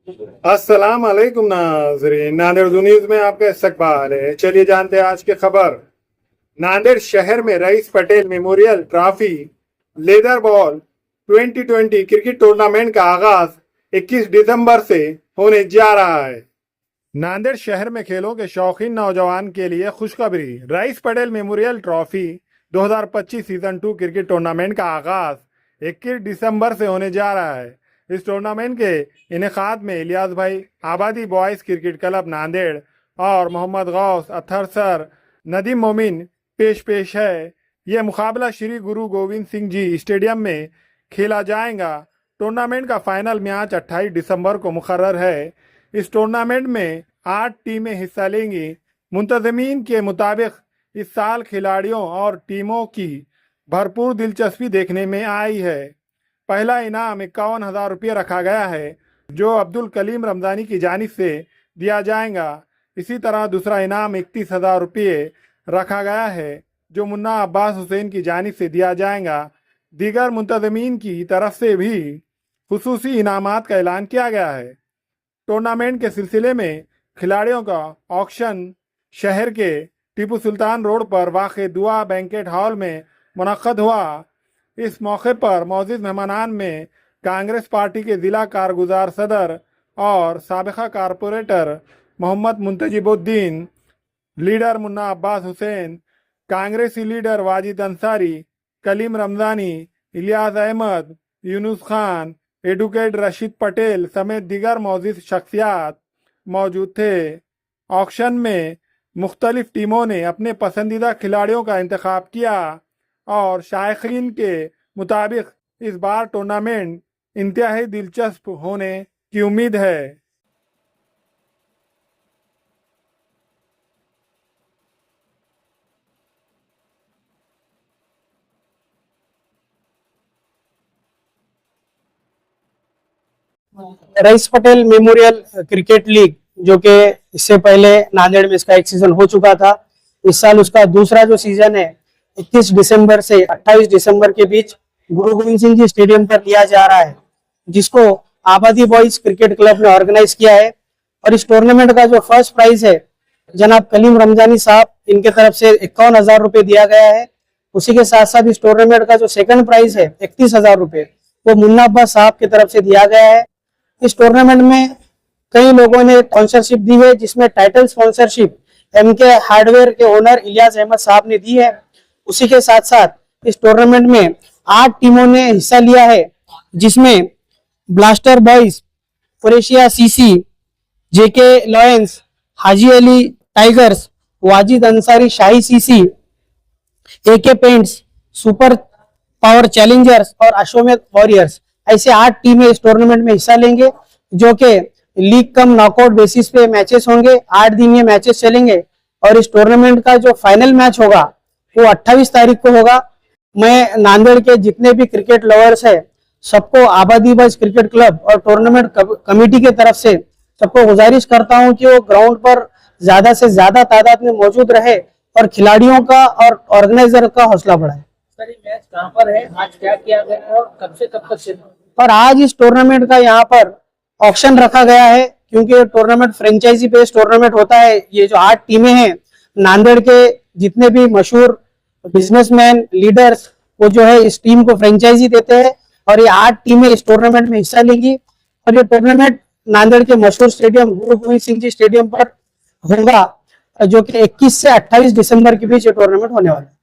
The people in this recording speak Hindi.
अस्सलाम वालेकुम नाज़रीन, नांदेड़ न्यूज़ में आपका इस्तकबाल है। चलिए जानते हैं आज की खबर। नांदेड़ शहर में Rais Patel memorial trophy leather ball 2020 cricket tournament का आगाज 21 दिसंबर से होने जा रहा है। नांदेड़ शहर में खेलों के शौकीन नौजवान के लिए खुशखबरी। Rais Patel memorial trophy 2025 season 2 cricket tournament का आगाज 21 दिसंबर से होने जा रहा है। इस टूर्नामेंट के इनेकाद में इलियास भाई आबादी बॉयज़ क्रिकेट क्लब नांदेड़ और मोहम्मद गौस अत्थर सर नदीम मोमिन पेश है। यह मुकाबला श्री गुरु गोविंद सिंह जी स्टेडियम में खेला जाएगा। टूर्नामेंट का फाइनल मैच 28 दिसंबर को मुकर्रर है। इस टूर्नामेंट में 8 टीमें हिस्सा लेंगी। मुंतज़मीन के मुताबिक इस साल खिलाड़ियों और टीमों की भरपूर दिलचस्पी देखने में आई है। पहला इनाम 51,000 रुपये रखा गया है, जो अब्दुल कलीम रमज़ानी की जानिब से दिया जाएगा। इसी तरह दूसरा इनाम 31,000 रुपये रखा गया है, जो मुन्ना अब्बास हुसैन की जानिब से दिया जाएगा। दीगर मुंतज़मीन की तरफ से भी खुसूसी इनामात का ऐलान किया गया है। टूर्नामेंट के सिलसिले में खिलाड़ियों का ऑक्शन शहर के टीपू सुल्तान रोड पर वाक़ दुआ बैंकेट हॉल में मुनक़्क़द हुआ। इस मौके पर मौजूद मेहमानान में कांग्रेस पार्टी के ज़िला कारगुजार सदर और साबिक़ा कारपोरेटर मोहम्मद मुंतजिबुद्दीन, लीडर मुन्ना अब्बास हुसैन, कांग्रेसी लीडर वाजिद अंसारी, कलीम रमज़ानी, इलियास अहमद, यूनुस खान, एडवोकेट रशीद पटेल समेत दीगर मौजूद शख्सियात मौजूद थे। ऑक्शन में मुख्तलिफ टीमों ने अपने पसंदीदा खिलाड़ियों का इंतखाब किया और शायकीन के मुताबिक इस बार टूर्नामेंट इंतहाई दिलचस्प होने की उम्मीद है। Rice Patel memorial cricket league, जो कि इससे पहले नांदेड़ में इसका एक सीजन हो चुका था, इस साल उसका दूसरा जो सीजन है 21 दिसंबर से 28 दिसंबर के बीच गुरु गोविंद सिंह जी स्टेडियम पर लिया जा रहा है, जिसको आबादी बॉयज क्रिकेट क्लब ने ऑर्गेनाइज किया है। और इस टूर्नामेंट का जो फर्स्ट प्राइज है जनाब कलीम रमजानी साहब, इनके तरफ से 51,000 रुपये दिया गया है। उसी के साथ साथ इस टूर्नामेंट का जो सेकंड प्राइज है 31,000 रुपये, वो मुन्ना अब्बास साहब की तरफ से दिया गया है। इस टूर्नामेंट में कई लोगों ने स्पॉन्सरशिप दी है, जिसमें टाइटल स्पॉन्सरशिप एमके हार्डवेयर के ओनर इलियास अहमद साहब ने दी है। उसी के साथ साथ इस टूर्नामेंट में 8 टीमों ने हिस्सा लिया है, जिसमें ब्लास्टर बॉयज, कुरैशिया सीसी, जेके लॉयंस, हाजी अली टाइगर्स, वाजिद अंसारी शाही सीसी, एके पेंट्स, सुपर पावर चैलेंजर्स और अश्वमेध वॉरियर्स, ऐसे 8 टीमें इस टूर्नामेंट में हिस्सा लेंगे, जो कि लीग कम नॉकआउट बेसिस पे मैचेस होंगे। 8 दिन ये मैचेस चलेंगे और इस टूर्नामेंट का जो फाइनल मैच होगा वो 28 तारीख को होगा। मैं नांदेड़ के जितने भी क्रिकेट लवर्स है सबको आबादी बॉयज क्रिकेट क्लब और टूर्नामेंट कमेटी के तरफ से सबको गुजारिश करता हूं कि वो ग्राउंड पर ज्यादा से ज्यादा तादाद में मौजूद रहे और खिलाड़ियों का और ऑर्गेनाइजर का हौसला बढ़ाए। सर, ये मैच कहाँ पर है, आज क्या किया गया है और कब से कब तक से? और आज इस टूर्नामेंट का यहाँ पर ऑक्शन रखा गया है, क्योंकि टूर्नामेंट फ्रेंचाइजी बेस्ड टूर्नामेंट होता है। ये जो 8 टीमें हैं नांदेड़ के जितने भी मशहूर बिजनेसमैन लीडर्स, वो जो है इस टीम को फ्रेंचाइजी देते हैं और ये 8 टीमें इस टूर्नामेंट में हिस्सा लेंगी। और ये टूर्नामेंट नांदेड़ के मशहूर स्टेडियम गुरु गोविंद सिंह जी स्टेडियम पर होगा, जो कि 21 से 28 दिसंबर के बीच ये टूर्नामेंट होने वाला है।